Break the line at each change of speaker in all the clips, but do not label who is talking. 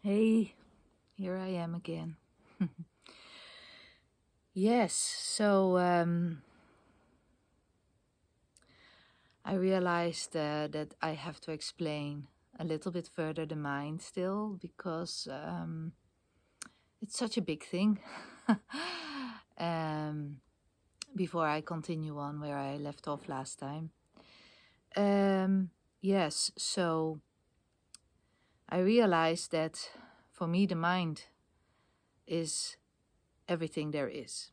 Hey, here I am again. Yes, so I realized that I have to explain a little bit further the mind still because it's such a big thing. um, Before I continue on where I left off last time. Yes, so I realized that for me the mind is everything there is.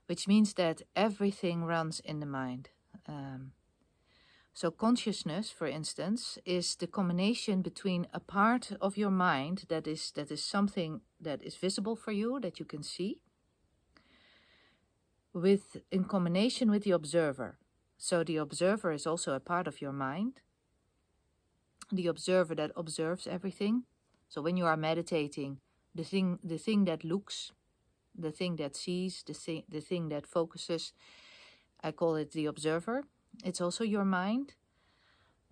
Which means that everything runs in the mind. So consciousness, for instance, is the combination between a part of your mind that is something that is visible for you, that you can see, in combination with the observer. So the observer is also a part of your mind, the observer that observes everything. So when you are meditating, the thing that looks, the thing that sees, the thing that focuses, I call it the observer. It's also your mind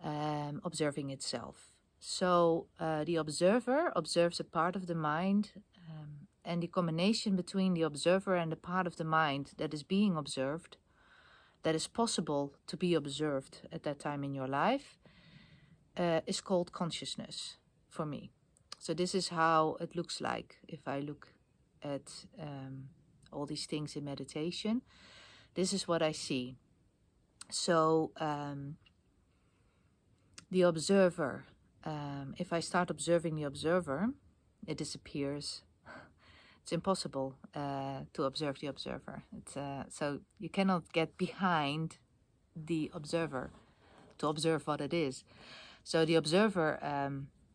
observing itself. So the observer observes a part of the mind, and the combination between the observer and the part of the mind that is being observed, that is possible to be observed at that time in your life, is called consciousness for me. So this is how it looks like if I look at all these things in meditation. This is what I see. So the observer, if I start observing the observer, it disappears. It's impossible to observe the observer. So you cannot get behind the observer to observe what it is. So the observer,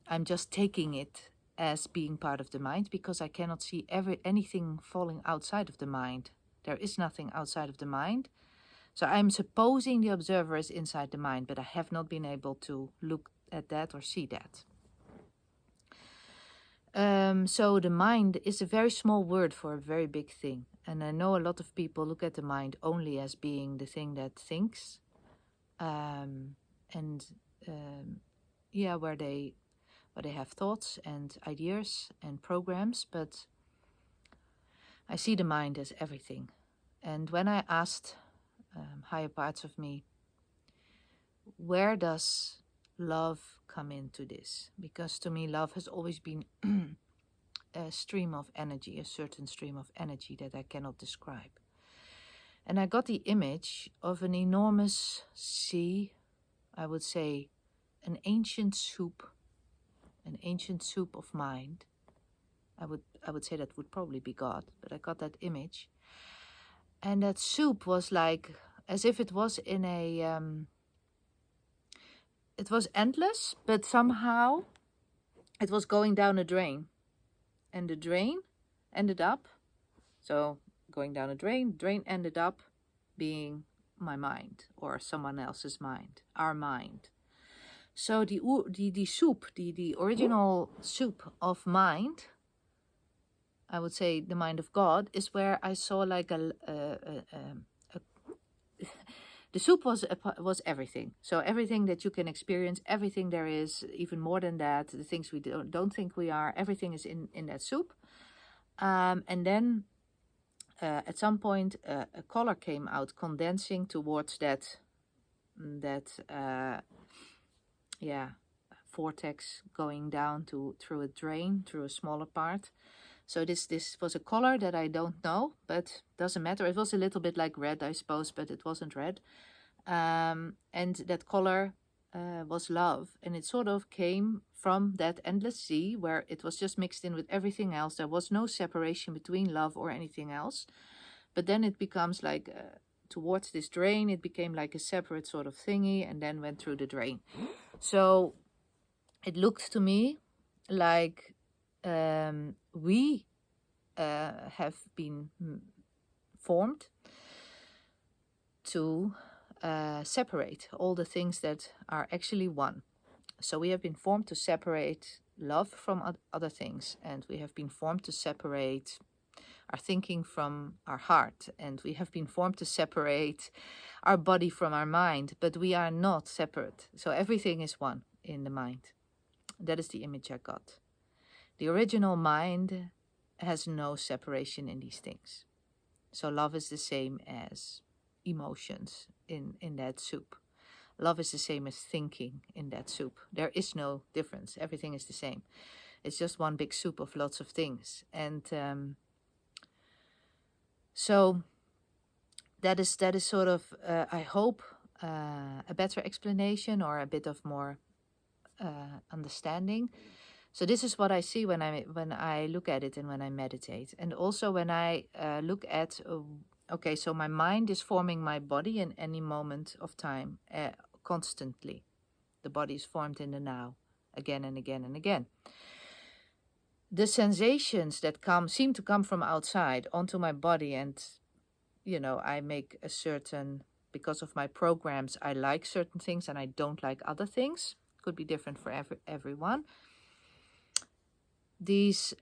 I'm just taking it as being part of the mind because I cannot see anything falling outside of the mind. There is nothing outside of the mind. So I'm supposing the observer is inside the mind, but I have not been able to look at that or see that. So the mind is a very small word for a very big thing. And I know a lot of people look at the mind only as being the thing that thinks. Where they have thoughts and ideas and programs, but I see the mind as everything. And when I asked higher parts of me, where does love come into this? Because to me, love has always been a stream of energy, a certain stream of energy that I cannot describe. And I got the image of an enormous sea, I would say an ancient soup of mind. I would say that would probably be God, but I got that image. And that soup was like, as if it was in a, it was endless, but somehow it was going down a drain. And the drain ended up, so going down a drain ended up being my mind or someone else's mind, our mind. So the soup, the original soup of mind, I would say the mind of God, is where I saw like the soup was everything. So everything that you can experience, everything there is, even more than that, the things we don't think we are, everything is in that soup. And then at some point a color came out, condensing towards that vortex going down through a drain, through a smaller part. So this was a color that I don't know, but doesn't matter. It was a little bit like red, I suppose, but it wasn't red. And that color was love. And it sort of came from that endless sea where it was just mixed in with everything else. There was no separation between love or anything else. But then it becomes like, towards this drain, it became like a separate sort of thingy and then went through the drain. So it looked to me like we have been formed to separate all the things that are actually one. So we have been formed to separate love from other things, and we have been formed to separate our thinking from our heart, and we have been formed to separate our body from our mind, but we are not separate. So everything is one in the mind. That is the image I got. The original mind has no separation in these things. So love is the same as emotions in that soup. Love is the same as thinking in that soup. There is no difference. Everything is the same. It's just one big soup of lots of things. And so that is sort of, I hope, a better explanation or a bit of more understanding. So this is what I see when I look at it and when I meditate. And also when I look at, okay, so my mind is forming my body in any moment of time, constantly. The body is formed in the now, again and again and again. The sensations that seem to come from outside onto my body, and I make a certain, because of my programs, I like certain things and I don't like other things. Could be different for everyone. These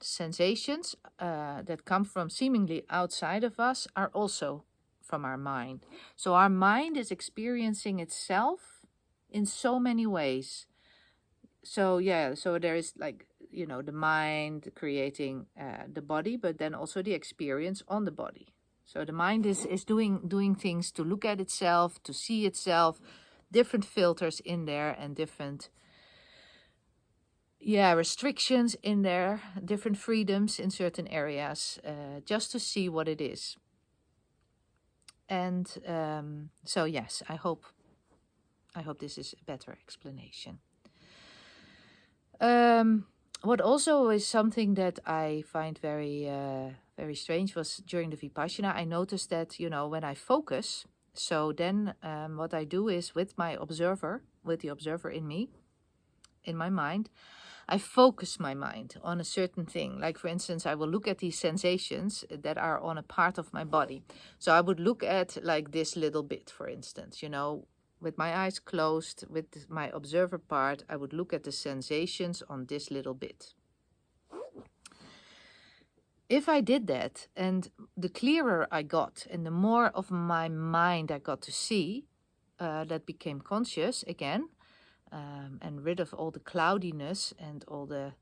sensations that come from seemingly outside of us are also from our mind. So our mind is experiencing itself in so many ways. So so there is like, the mind creating the body, but then also the experience on the body. So the mind is doing things to look at itself, to see itself, different filters in there and different restrictions in there, different freedoms in certain areas, just to see what it is. And so yes, I hope this is a better explanation. What also is something that I find very very strange was during the Vipassana, I noticed that, when I focus, so then what I do is with the observer in me, in my mind, I focus my mind on a certain thing. Like, for instance, I will look at these sensations that are on a part of my body. So I would look at like this little bit, for instance, with my eyes closed, with my observer part, I would look at the sensations on this little bit. If I did that, and the clearer I got, and the more of my mind I got to see, that became conscious again, and rid of all the cloudiness and all the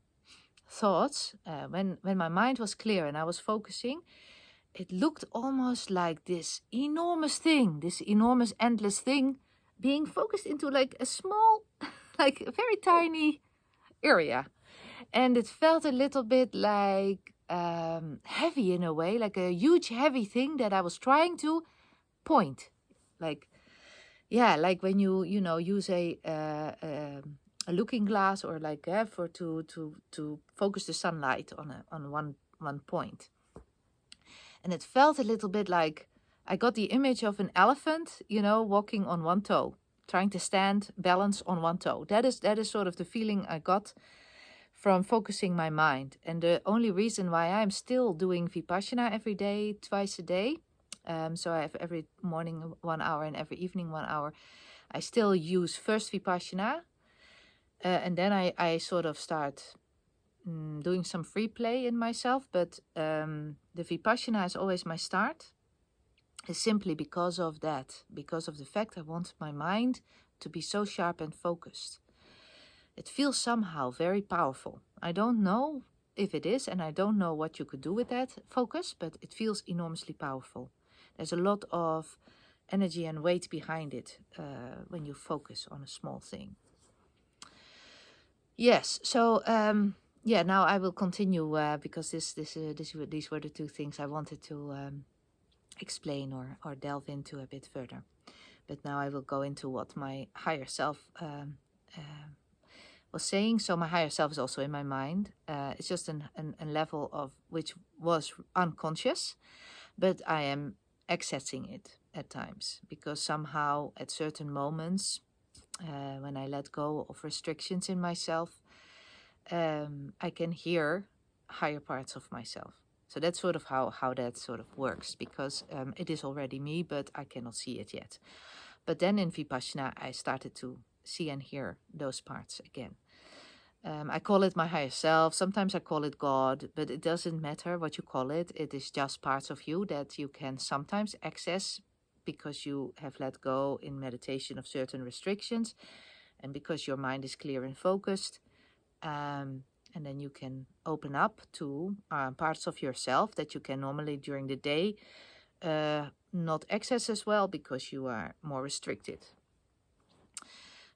thoughts, when my mind was clear and I was focusing, it looked almost like this enormous thing, this enormous endless thing being focused into like a small, like a very tiny area. And it felt a little bit like heavy in a way, like a huge heavy thing that I was trying to point. Like, like when you use a looking glass, or like to focus the sunlight on one point. And it felt a little bit like I got the image of an elephant, walking on one toe, trying to stand balance on one toe. That is sort of the feeling I got from focusing my mind. And the only reason why I'm still doing Vipassana every day, twice a day, so I have every morning 1 hour and every evening 1 hour, I still use first Vipassana, and then I sort of start doing some free play in myself. But the Vipassana is always my start, is simply because of that, because of the fact I want my mind to be so sharp and focused. It feels somehow very powerful. I don't know if it is, and I don't know what you could do with that focus, but it feels enormously powerful. There's a lot of energy and weight behind it when you focus on a small thing. Yes, so now I will continue because these were the two things I wanted to explain or delve into a bit further. But now I will go into what my higher self was saying. So my higher self is also in my mind. It's just a level of which was unconscious, but I am accessing it at times, because somehow at certain moments, when I let go of restrictions in myself, I can hear higher parts of myself. So that's sort of how that sort of works, because it is already me, but I cannot see it yet. But then in Vipassana, I started to see and hear those parts again. I call it my higher self. Sometimes I call it God, but it doesn't matter what you call it. It is just parts of you that you can sometimes access because you have let go in meditation of certain restrictions. and because your mind is clear and focused, and then you can open up to parts of yourself that you can normally during the day not access as well because you are more restricted.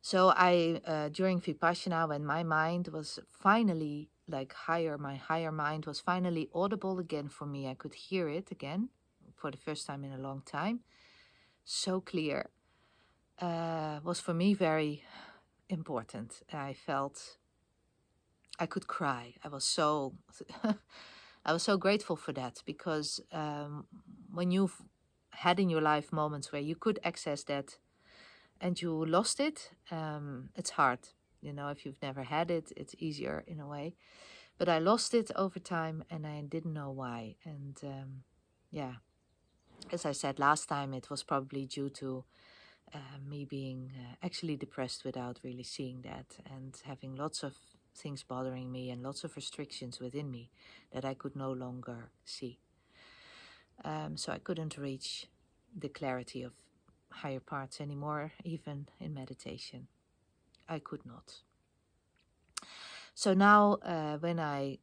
So during Vipassana, when my mind was finally my higher mind was finally audible again for me, I could hear it again for the first time in a long time, so clear, was for me very important. I felt I could cry. I was so I was so grateful for that, because when you've had in your life moments where you could access that and you lost it, it's hard. If you've never had it, it's easier in a way. But I lost it over time and I didn't know why. And yeah, as I said last time, it was probably due to me being actually depressed without really seeing that, and having lots of things bothering me and lots of restrictions within me that I could no longer see. So I couldn't reach the clarity of higher parts anymore, even in meditation. I could not. So now when I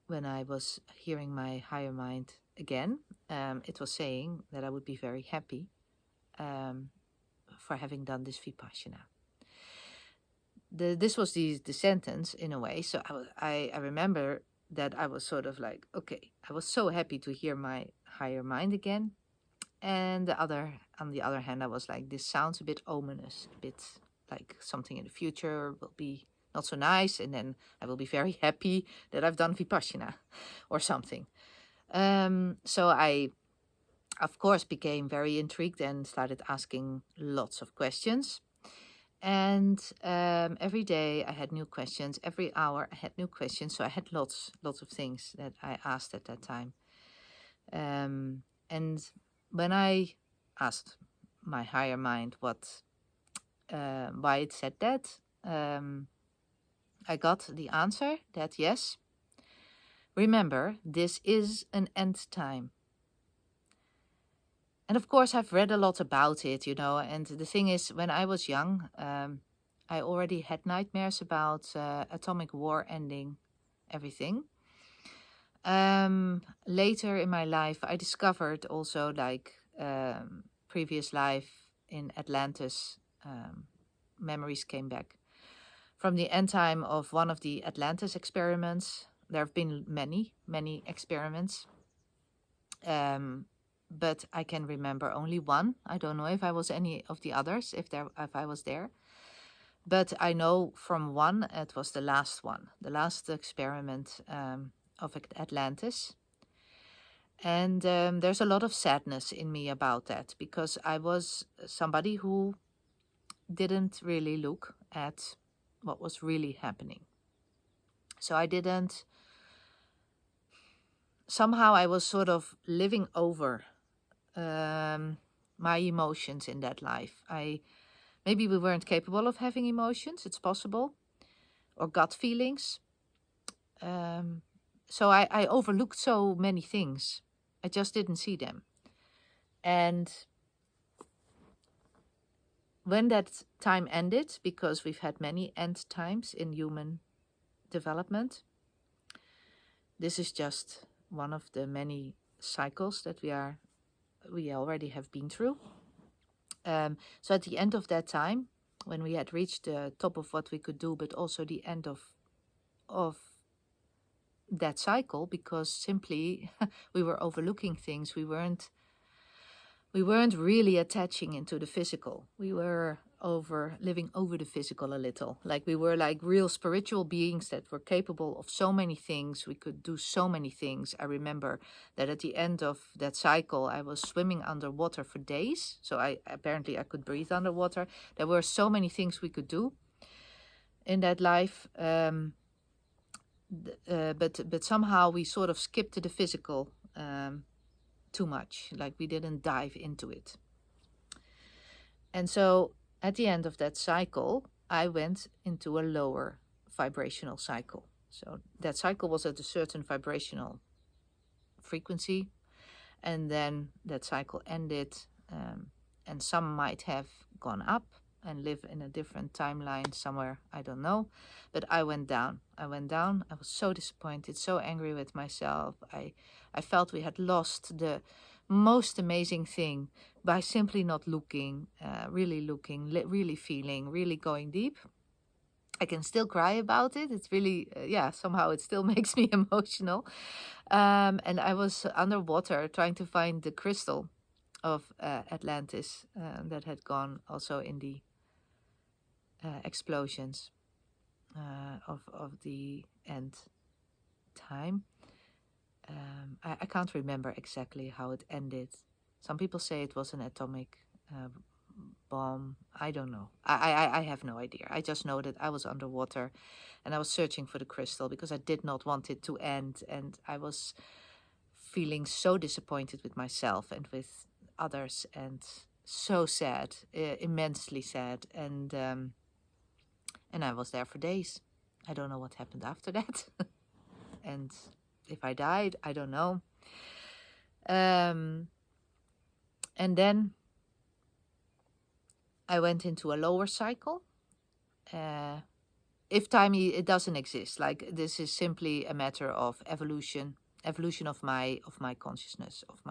was hearing my higher mind again, it was saying that I would be very happy for having done this Vipassana. This was the sentence in a way. So I remember that I was sort of like, okay, I was so happy to hear my higher mind again. And on the other hand, I was like, this sounds a bit ominous, a bit like something in the future will be not so nice, and then I will be very happy that I've done Vipassana or something. So I, of course, became very intrigued and started asking lots of questions. And every day I had new questions. Every hour I had new questions. So I had lots of things that I asked at that time. And when I asked my higher mind why it said that, I got the answer that yes, remember, this is an end time. And of course, I've read a lot about it, and the thing is, when I was young, I already had nightmares about atomic war ending everything. Later in my life, I discovered also previous life in Atlantis. Memories came back from the end time of one of the Atlantis experiments. There have been many experiments. But I can remember only one. I don't know if I was any of the others, if I was there. But I know from one, it was the last one, the last experiment of Atlantis. And there's a lot of sadness in me about that, because I was somebody who didn't really look at what was really happening. So I didn't, somehow I was sort of living over my emotions in that life. Maybe we weren't capable of having emotions, it's possible, or gut feelings. So I overlooked so many things. I just didn't see them. And when that time ended, because we've had many end times in human development, this is just one of the many cycles that we already have been through. So at the end of that time, when we had reached the top of what we could do, but also the end of that cycle, because simply we were overlooking things, we weren't really attaching into the physical. We were living over the physical a little. Like we were like real spiritual beings that were capable of so many things. We could do so many things. I remember that at the end of that cycle, I was swimming underwater for days. So I could breathe underwater. There were so many things we could do in that life. But somehow we sort of skipped to the physical too much, like we didn't dive into it. And so at the end of that cycle, I went into a lower vibrational cycle. So that cycle was at a certain vibrational frequency, and then that cycle ended, and some might have gone up, and live in a different timeline somewhere, I don't know. But I went down. I was so disappointed, so angry with myself. I felt we had lost the most amazing thing by simply not looking, really looking, really feeling, really going deep. I can still cry about it. It's really, somehow it still makes me emotional. And I was underwater trying to find the crystal of Atlantis that had gone also in the explosions of the end time. I can't remember exactly how it ended. Some people say it was an atomic bomb. I don't know. I have no idea. I just know that I was underwater and I was searching for the crystal because I did not want it to end. And I was feeling so disappointed with myself and with others and so sad, immensely sad. And I was there for days. I don't know what happened after that. And if I died, I don't know. And then I went into a lower cycle. If time, it doesn't exist. Like, this is simply a matter of evolution of my consciousness, of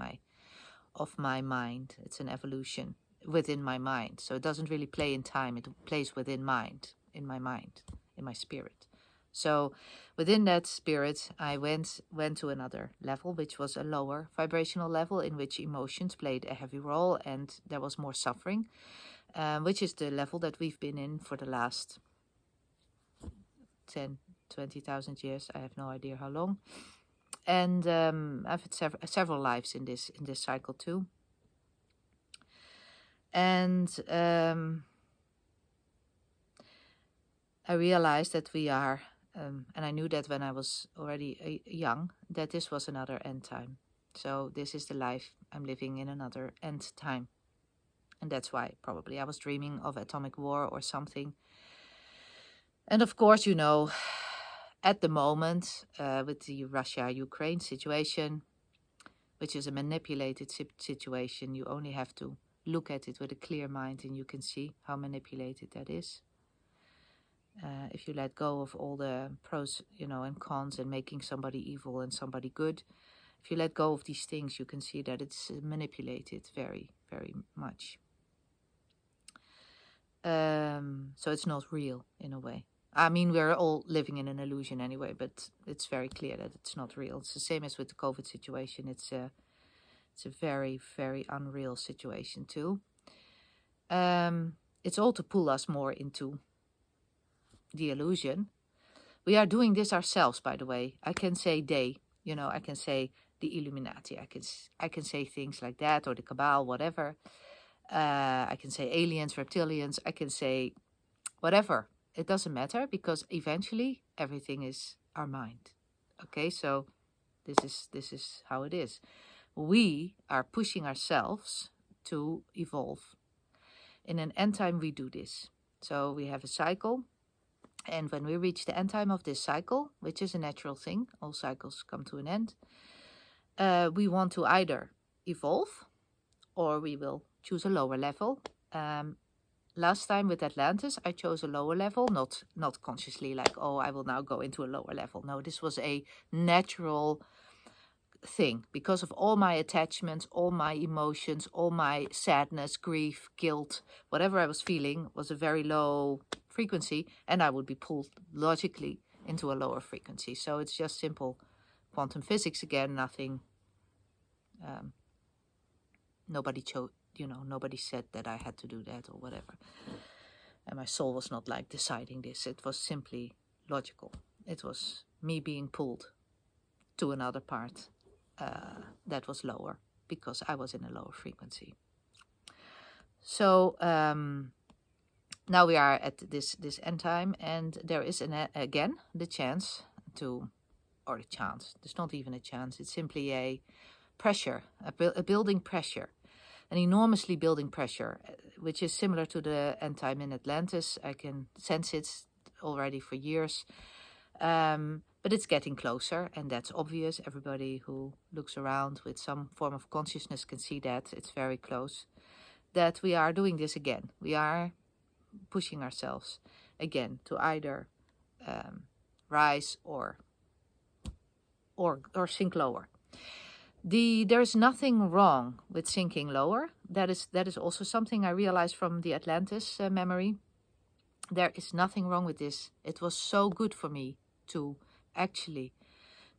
my mind. It's an evolution within my mind. So it doesn't really play in time. It plays within in my mind, in my spirit. So within that spirit, I went to another level, which was a lower vibrational level in which emotions played a heavy role and there was more suffering, which is the level that we've been in for the last 10, 20,000 years. I have no idea how long. And I've had several lives in this cycle too. And I realized that we are, and I knew that when I was already young, that this was another end time. So this is the life I'm living in, another end time. And that's why probably I was dreaming of atomic war or something. And of course, you know, at the moment, with the Russia-Ukraine situation, which is a manipulated situation, you only have to look at it with a clear mind and you can see how manipulated that is. If you let go of all the pros, you know, and cons and making somebody evil and somebody good, if you let go of these things, you can see that it's manipulated very, very much. So it's not real in a way. I mean, we're all living in an illusion anyway, but it's very clear that it's not real. It's the same as with the COVID situation. It's a very, very unreal situation too. It's all to pull us more into the illusion. We are doing this ourselves, by the way. I can say they, you know, I can say the Illuminati. I can say things like that, or the Cabal, whatever. I can say aliens, reptilians. I can say whatever. It doesn't matter because eventually everything is our mind. Okay, so this is how it is. We are pushing ourselves to evolve. In an end time, we do this. So we have a cycle. And when we reach the end time of this cycle, which is a natural thing, all cycles come to an end, we want to either evolve or we will choose a lower level. Last time with Atlantis, I chose a lower level, not consciously like, oh, I will now go into a lower level. No, this was a natural thing because of all my attachments, all my emotions, all my sadness, grief, guilt, whatever I was feeling was a very low frequency, and I would be pulled logically into a lower frequency. So it's just simple quantum physics again, nothing. Nobody chose, you know, nobody said that I had to do that or whatever. And my soul was not like deciding this. It was simply logical. It was me being pulled to another part that was lower because I was in a lower frequency. So now we are at this end time, and there is again the chance to, or the chance, there's not even a chance, it's simply a pressure, a building pressure, an enormously building pressure, which is similar to the end time in Atlantis. I can sense it already for years. But it's getting closer, and that's obvious. Everybody who looks around with some form of consciousness can see that. It's very close. That we are doing this again. We are pushing ourselves again to either rise or sink lower. There's nothing wrong with sinking lower. That is also something I realized from the Atlantis memory. There is nothing wrong with this. It was so good for me to actually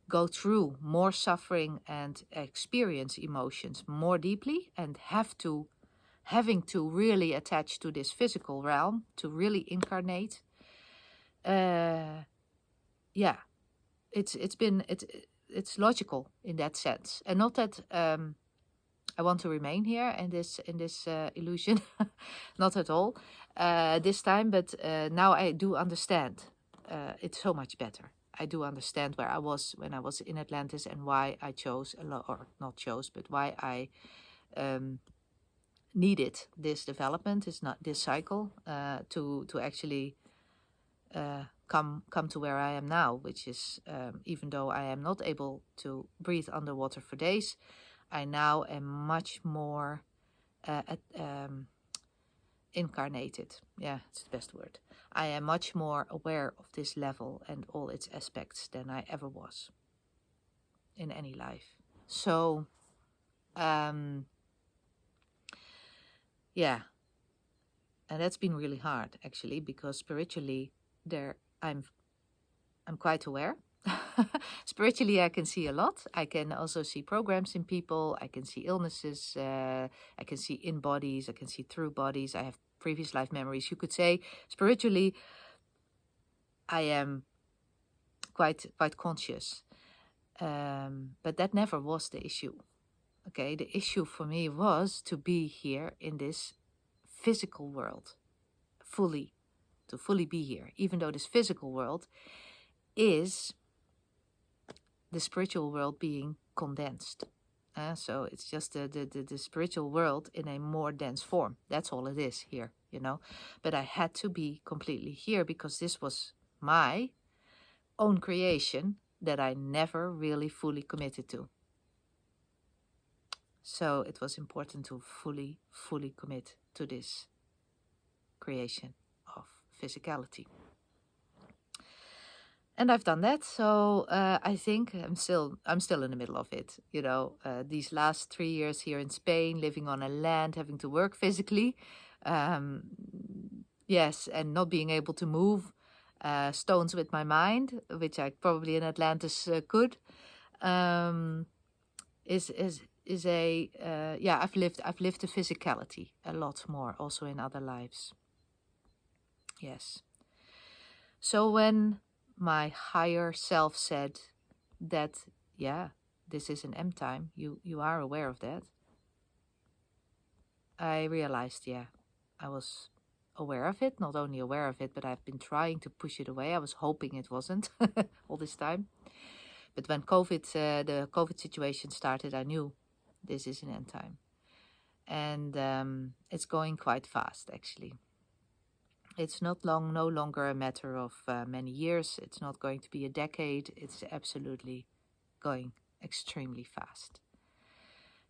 go through more suffering and experience emotions more deeply, and having to really attach to this physical realm, to really incarnate. Yeah, it's logical in that sense, and not that I want to remain here in this illusion, not at all this time. But now I do understand. It's so much better. I do understand where I was when I was in Atlantis and why I chose or not chose, but why I needed this development, this cycle, to actually come to where I am now, which is even though I am not able to breathe underwater for days, I now am much more incarnated. Yeah, it's the best word. I am much more aware of this level and all its aspects than I ever was in any life. So, yeah, and that's been really hard actually, because spiritually, I'm quite aware. Spiritually, I can see a lot. I can also see programs in people. I can see illnesses. I can see in bodies. I can see through bodies. I have previous life memories. You could say spiritually, I am quite conscious. But that never was the issue. Okay, the issue for me was to be here in this physical world, to fully be here, even though this physical world is the spiritual world being condensed. So it's just the spiritual world in a more dense form. That's all it is here, But I had to be completely here because this was my own creation that I never really fully committed to. So it was important to fully commit to this creation of physicality. And I've done that, so I think I'm still in the middle of it. These last 3 years here in Spain, living on a land, having to work physically, yes, and not being able to move stones with my mind, which I probably in Atlantis could, is a yeah. I've lived the physicality a lot more, also in other lives. Yes. So when my higher self said that, yeah, this is an EndTime, you are aware of that, I realized, yeah, I was aware of it, not only aware of it, but I've been trying to push it away. I was hoping it wasn't all this time. But when the COVID situation started, I knew this is an EndTime. And it's going quite fast, actually. It's no longer a matter of many years. It's not going to be a decade. It's absolutely going extremely fast.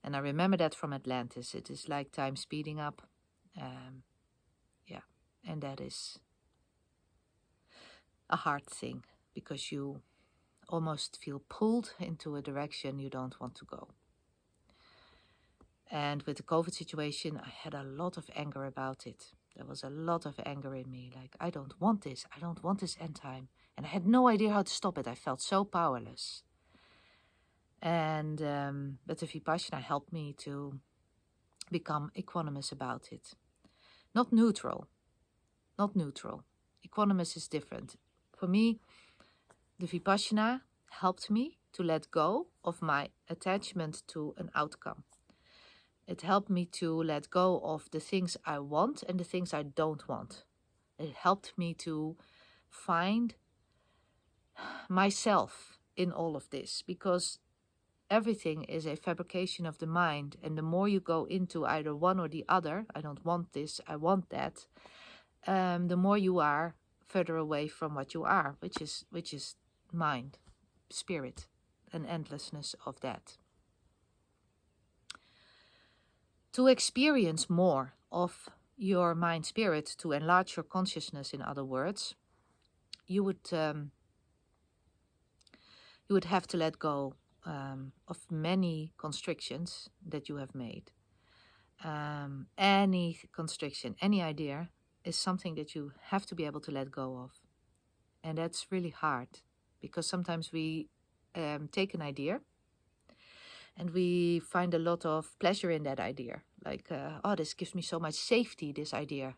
And I remember that from Atlantis. It is like time speeding up. Yeah, and that is a hard thing because you almost feel pulled into a direction you don't want to go. And with the COVID situation, I had a lot of anger about it. There was a lot of anger in me, like, I don't want this. I don't want this EndTime. And I had no idea how to stop it. I felt so powerless. And but the Vipassana helped me to become equanimous about it. Not neutral. Equanimous is different. For me, the Vipassana helped me to let go of my attachment to an outcome. It helped me to let go of the things I want and the things I don't want. It helped me to find myself in all of this, because everything is a fabrication of the mind. And the more you go into either one or the other, I don't want this, I want that, the more you are further away from what you are, which is mind, spirit, and endlessness of that. To experience more of your mind spirit, to enlarge your consciousness, in other words, you would have to let go of many constrictions that you have made. Any constriction, any idea is something that you have to be able to let go of. And that's really hard, because sometimes we take an idea and we find a lot of pleasure in that idea. Like, oh, this gives me so much safety, this idea.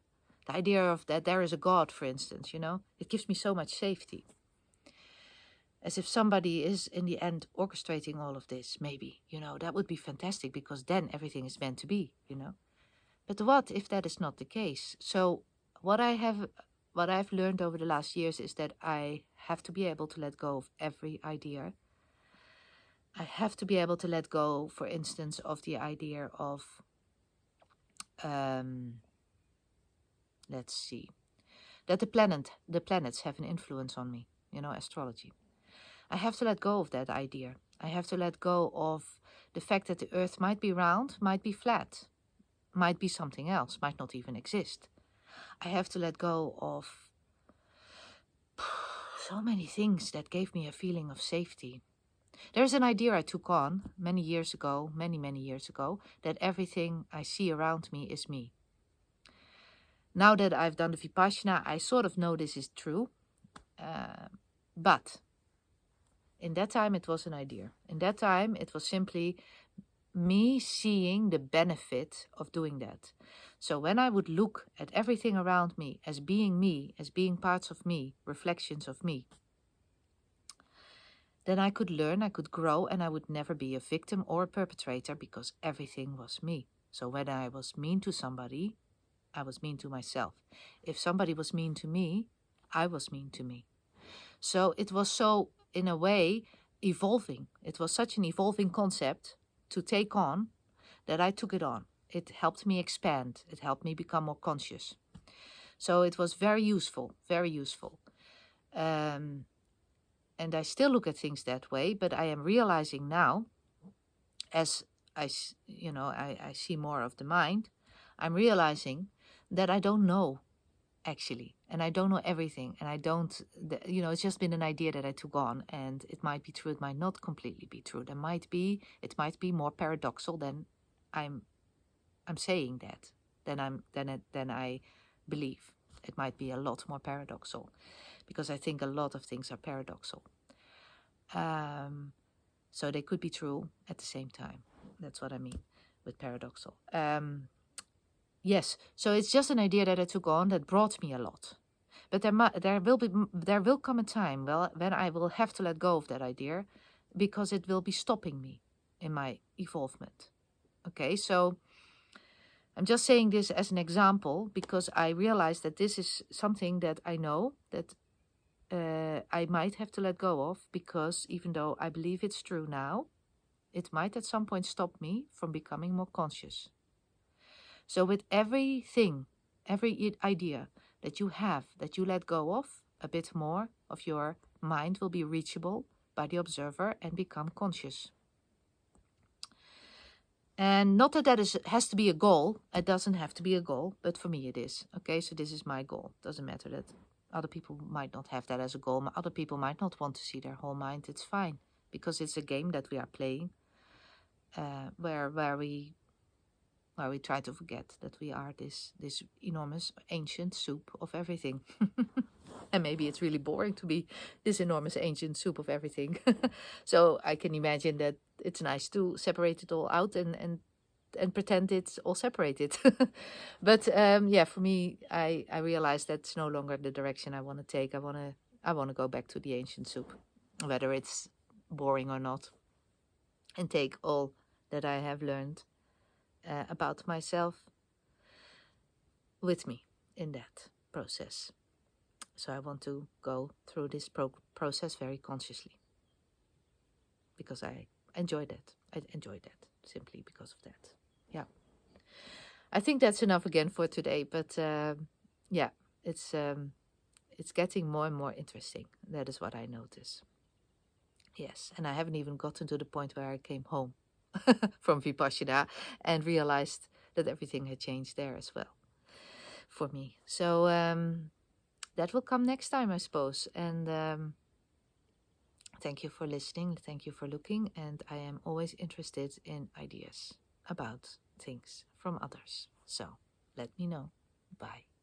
The idea of that there is a God, for instance, it gives me so much safety. As if somebody is in the end orchestrating all of this, maybe, that would be fantastic, because then everything is meant to be, But what if that is not the case? So what I've learned over the last years is that I have to be able to let go of every idea. I have to be able to let go, for instance, of the idea of, let's see, that the planets have an influence on me, astrology. I have to let go of that idea. I have to let go of the fact that the earth might be round, might be flat, might be something else, might not even exist. I have to let go of so many things that gave me a feeling of safety. There's an idea I took on many years ago, many years ago, that everything I see around me is me. Now that I've done the Vipassana, I sort of know this is true. But in that time, it was an idea. In that time, it was simply me seeing the benefit of doing that. So when I would look at everything around me, as being parts of me, reflections of me, then I could learn, I could grow, and I would never be a victim or a perpetrator, because everything was me. So when I was mean to somebody, I was mean to myself. If somebody was mean to me, I was mean to me. So it was so, in a way, evolving. It was such an evolving concept to take on that I took it on. It helped me expand. It helped me become more conscious. So it was very useful, very useful. And I still look at things that way, but I am realizing now, as I see more of the mind, I'm realizing that I don't know, actually, and I don't know everything, and I don't, it's just been an idea that I took on, and it might be true, it might not completely be true. It might be more paradoxal than I'm saying that, than I believe. It might be a lot more paradoxal, because I think a lot of things are paradoxal. So they could be true at the same time. That's what I mean with paradoxal. Yes, so it's just an idea that I took on that brought me a lot. But there will come a time, when I will have to let go of that idea, because it will be stopping me in my evolvement. Okay, so I'm just saying this as an example, because I realize that this is something that I know that I might have to let go of, because even though I believe it's true now, it might at some point stop me from becoming more conscious. So with everything, every idea that you have, that you let go of, a bit more of your mind will be reachable by the observer and become conscious. And not that has to be a goal. It doesn't have to be a goal, but for me it is. Okay, so this is my goal. Doesn't matter that other people might not have that as a goal. Other people might not want to see their whole mind. It's fine, because it's a game that we are playing, where we try to forget that we are this enormous ancient soup of everything. And maybe it's really boring to be this enormous ancient soup of everything. So I can imagine that it's nice to separate it all out and pretend it's all separated. But for me, I realize that's no longer the direction I want to take. I want to go back to the ancient soup, whether it's boring or not, and take all that I have learned about myself with me in that process. So I want to go through this process very consciously, because I enjoy that. I enjoy that simply because of that. Yeah. I think that's enough again for today, but it's getting more and more interesting. That is what I notice. Yes, and I haven't even gotten to the point where I came home from Vipassana and realized that everything had changed there as well. for me. So that will come next time, I suppose. And thank you for listening. Thank you for looking. And I am always interested in ideas about things from others. So let me know. Bye.